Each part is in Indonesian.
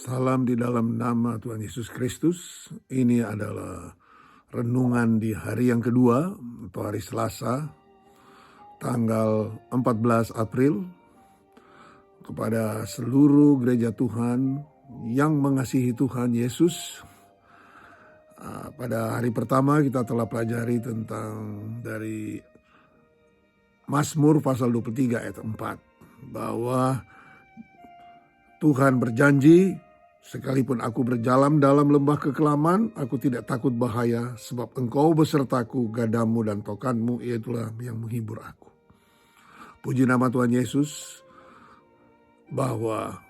Salam di dalam nama Tuhan Yesus Kristus. Ini adalah renungan di hari yang kedua atau hari Selasa, tanggal 14 April. Kepada seluruh gereja Tuhan yang mengasihi Tuhan Yesus. Pada hari pertama kita telah pelajari tentang dari Mazmur pasal 23 ayat 4. Bahwa Tuhan berjanji, sekalipun aku berjalan dalam lembah kekelaman, aku tidak takut bahaya, sebab engkau besertaku, gadamu dan tokanmu, itulah yang menghibur aku. Puji nama Tuhan Yesus, bahwa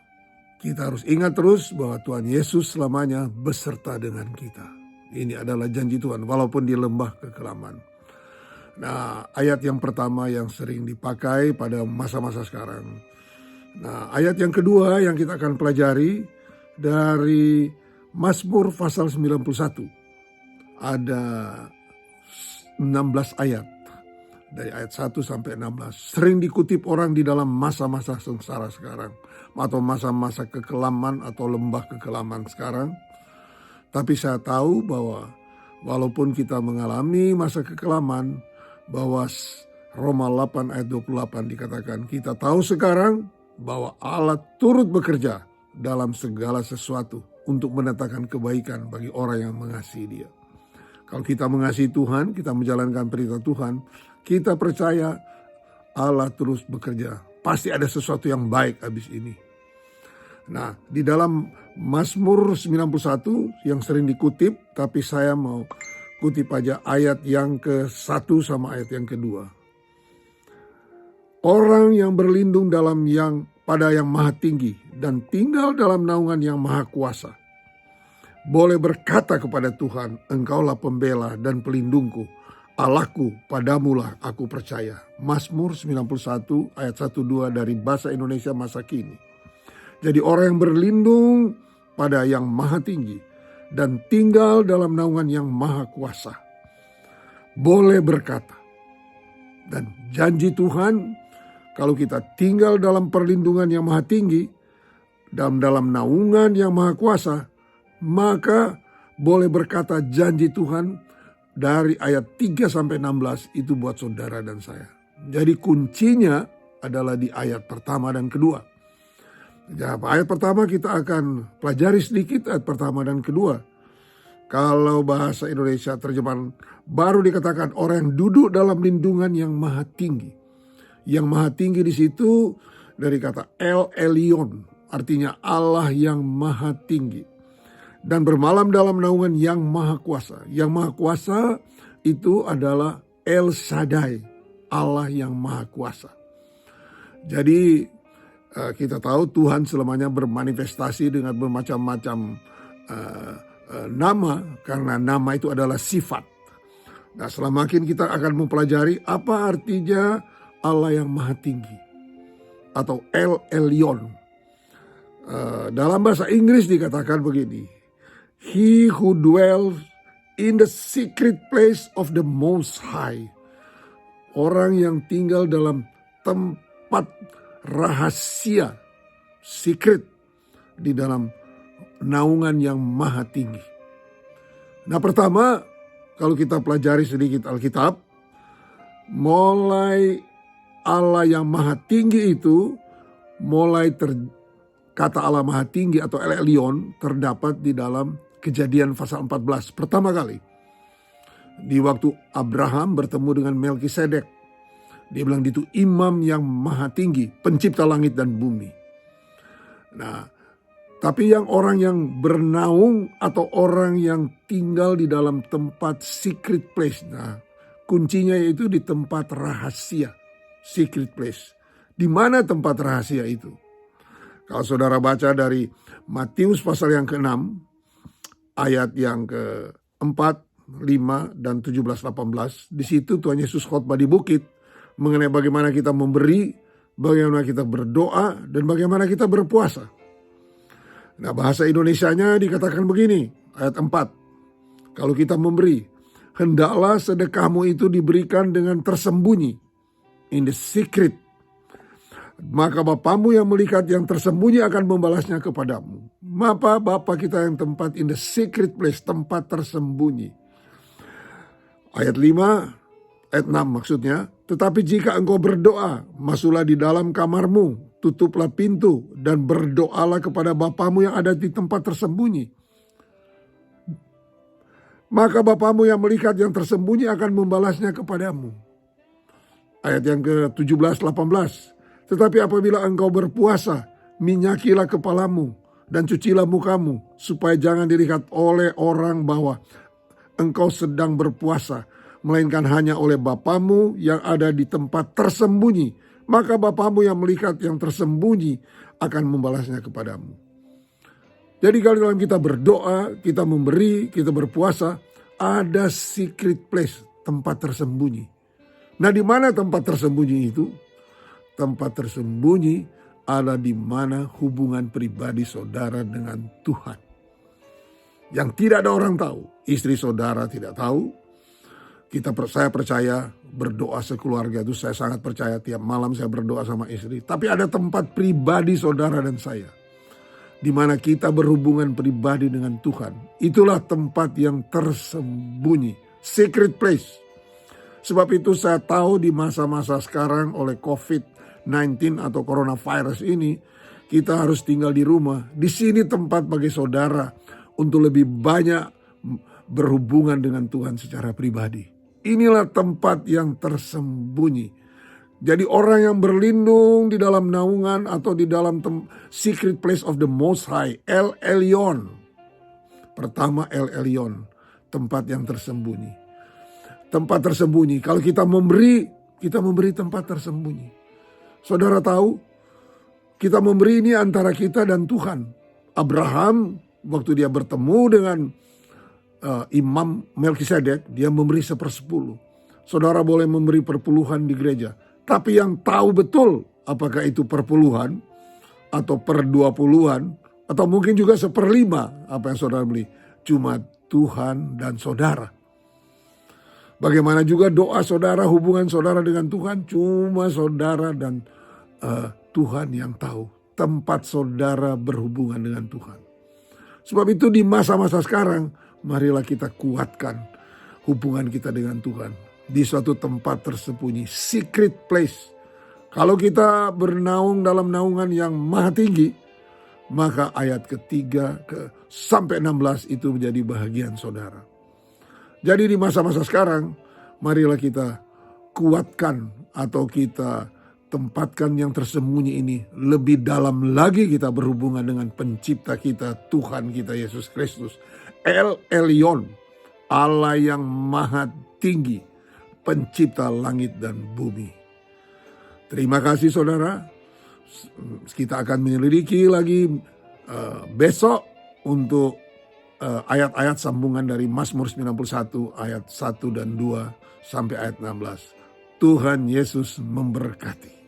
kita harus ingat terus bahwa Tuhan Yesus selamanya beserta dengan kita. Ini adalah janji Tuhan, walaupun di lembah kekelaman. Nah, ayat yang pertama yang sering dipakai pada masa-masa sekarang. Nah, ayat yang kedua yang kita akan pelajari dari Mazmur pasal 91. Ada 16 ayat. Dari ayat 1 sampai 16. Sering dikutip orang di dalam masa-masa sengsara sekarang. Atau masa-masa kekelaman atau lembah kekelaman sekarang. Tapi saya tahu bahwa walaupun kita mengalami masa kekelaman, bahwa Roma 8 ayat 28 dikatakan, kita tahu sekarang bahwa Allah turut bekerja dalam segala sesuatu untuk mendatangkan kebaikan bagi orang yang mengasihi Dia. Kalau kita mengasihi Tuhan, kita menjalankan perintah Tuhan, kita percaya Allah terus bekerja. Pasti ada sesuatu yang baik habis ini. Nah, di dalam Mazmur 91 yang sering dikutip, tapi saya mau kutip aja ayat yang ke-1 sama ayat yang kedua. Orang yang berlindung pada yang maha tinggi dan tinggal dalam naungan yang maha kuasa, boleh berkata kepada Tuhan, engkaulah pembela dan pelindungku, Allahku, padamulah aku percaya. Mazmur 91 ayat 1-2 dari bahasa Indonesia masa kini. Jadi orang yang berlindung pada yang maha tinggi dan tinggal dalam naungan yang maha kuasa, boleh berkata. Dan janji Tuhan, kalau kita tinggal dalam perlindungan yang maha tinggi, dalam naungan yang maha kuasa, maka boleh berkata janji Tuhan dari ayat 3 sampai 16 itu buat saudara dan saya. Jadi kuncinya adalah di ayat pertama dan kedua. Ya, ayat pertama kita akan pelajari sedikit ayat pertama dan kedua. Kalau bahasa Indonesia terjemahan baru dikatakan orang yang duduk dalam lindungan yang maha tinggi. Yang maha tinggi di situ dari kata El Elyon, artinya Allah yang maha tinggi. Dan bermalam dalam naungan yang maha kuasa. Yang maha kuasa itu adalah El Shaddai, Allah yang maha kuasa. Jadi kita tahu Tuhan selamanya bermanifestasi dengan bermacam-macam nama, karena nama itu adalah sifat. Nah, selamakin kita akan mempelajari apa artinya Allah yang maha tinggi atau El Elyon. Dalam bahasa Inggris dikatakan begini, He who dwells in the secret place of the Most High. Orang yang tinggal dalam tempat rahasia, secret, di dalam naungan yang maha tinggi. Nah, pertama, kalau kita pelajari sedikit Alkitab, mulai Allah yang maha tinggi itu, kata Allah maha tinggi atau El Elyon terdapat di dalam Kejadian pasal 14 pertama kali. Di waktu Abraham bertemu dengan Melkisedek, dia bilang itu imam yang maha tinggi, pencipta langit dan bumi. Nah, tapi orang yang bernaung atau orang yang tinggal di dalam tempat secret place. Nah, kuncinya yaitu di tempat rahasia, secret place. Di mana tempat rahasia itu? Kalau saudara baca dari Matius pasal yang ke-6, ayat yang ke-4, 5, dan 17-18. Di situ Tuhan Yesus khotbah di bukit mengenai bagaimana kita memberi, bagaimana kita berdoa, dan bagaimana kita berpuasa. Nah, bahasa Indonesianya dikatakan begini, ayat 4. Kalau kita memberi, hendaklah sedekahmu itu diberikan dengan tersembunyi, in the secret. Maka Bapamu yang melihat yang tersembunyi akan membalasnya kepadamu. Bapa kita yang tempat in the secret place, tempat tersembunyi. Ayat 5, ayat 6 maksudnya. Tetapi jika engkau berdoa, masuklah di dalam kamarmu, tutuplah pintu dan berdoalah kepada Bapamu yang ada di tempat tersembunyi. Maka Bapamu yang melihat yang tersembunyi akan membalasnya kepadamu. Ayat yang ke-17, 18. Tetapi apabila engkau berpuasa, minyakilah kepalamu dan cucilah mukamu, supaya jangan dilihat oleh orang bahwa engkau sedang berpuasa, melainkan hanya oleh Bapamu yang ada di tempat tersembunyi. Maka Bapamu yang melihat yang tersembunyi akan membalasnya kepadamu. Jadi kalau dalam kita berdoa, kita memberi, kita berpuasa, ada secret place, tempat tersembunyi. Nah, di mana tempat tersembunyi itu? Tempat tersembunyi ada di mana hubungan pribadi saudara dengan Tuhan. Yang tidak ada orang tahu, istri saudara tidak tahu. Saya percaya berdoa sekeluarga itu, saya sangat percaya tiap malam saya berdoa sama istri. Tapi ada tempat pribadi saudara dan saya, di mana kita berhubungan pribadi dengan Tuhan. Itulah tempat yang tersembunyi, secret place. Sebab itu saya tahu di masa-masa sekarang oleh COVID-19 atau coronavirus ini, kita harus tinggal di rumah. Di sini tempat bagi saudara untuk lebih banyak berhubungan dengan Tuhan secara pribadi. Inilah tempat yang tersembunyi. Jadi orang yang berlindung di dalam naungan atau di dalam secret place of the Most High, El Elyon. Pertama El Elyon, tempat yang tersembunyi. Tempat tersembunyi, kalau kita memberi tempat tersembunyi. Saudara tahu, kita memberi ini antara kita dan Tuhan. Abraham, waktu dia bertemu dengan Imam Melkisedek, dia memberi 1/10. Saudara boleh memberi perpuluhan di gereja. Tapi yang tahu betul apakah itu perpuluhan atau per-20-an atau mungkin juga 1/5 apa yang saudara beli. Cuma Tuhan dan saudara. Bagaimana juga doa saudara, hubungan saudara dengan Tuhan, cuma saudara dan Tuhan yang tahu. Tempat saudara berhubungan dengan Tuhan. Sebab itu di masa-masa sekarang, marilah kita kuatkan hubungan kita dengan Tuhan. Di suatu tempat tersembunyi, secret place. Kalau kita bernaung dalam naungan yang maha tinggi, maka ayat ketiga sampai 16 itu menjadi bahagian saudara. Jadi di masa-masa sekarang, marilah kita kuatkan atau kita tempatkan yang tersembunyi ini. Lebih dalam lagi kita berhubungan dengan pencipta kita, Tuhan kita Yesus Kristus. El Elyon, Allah yang maha tinggi, pencipta langit dan bumi. Terima kasih saudara. Kita akan menyelidiki lagi besok untuk ayat-ayat sambungan dari Mazmur 91 ayat 1 dan 2 sampai ayat 16. Tuhan Yesus memberkati.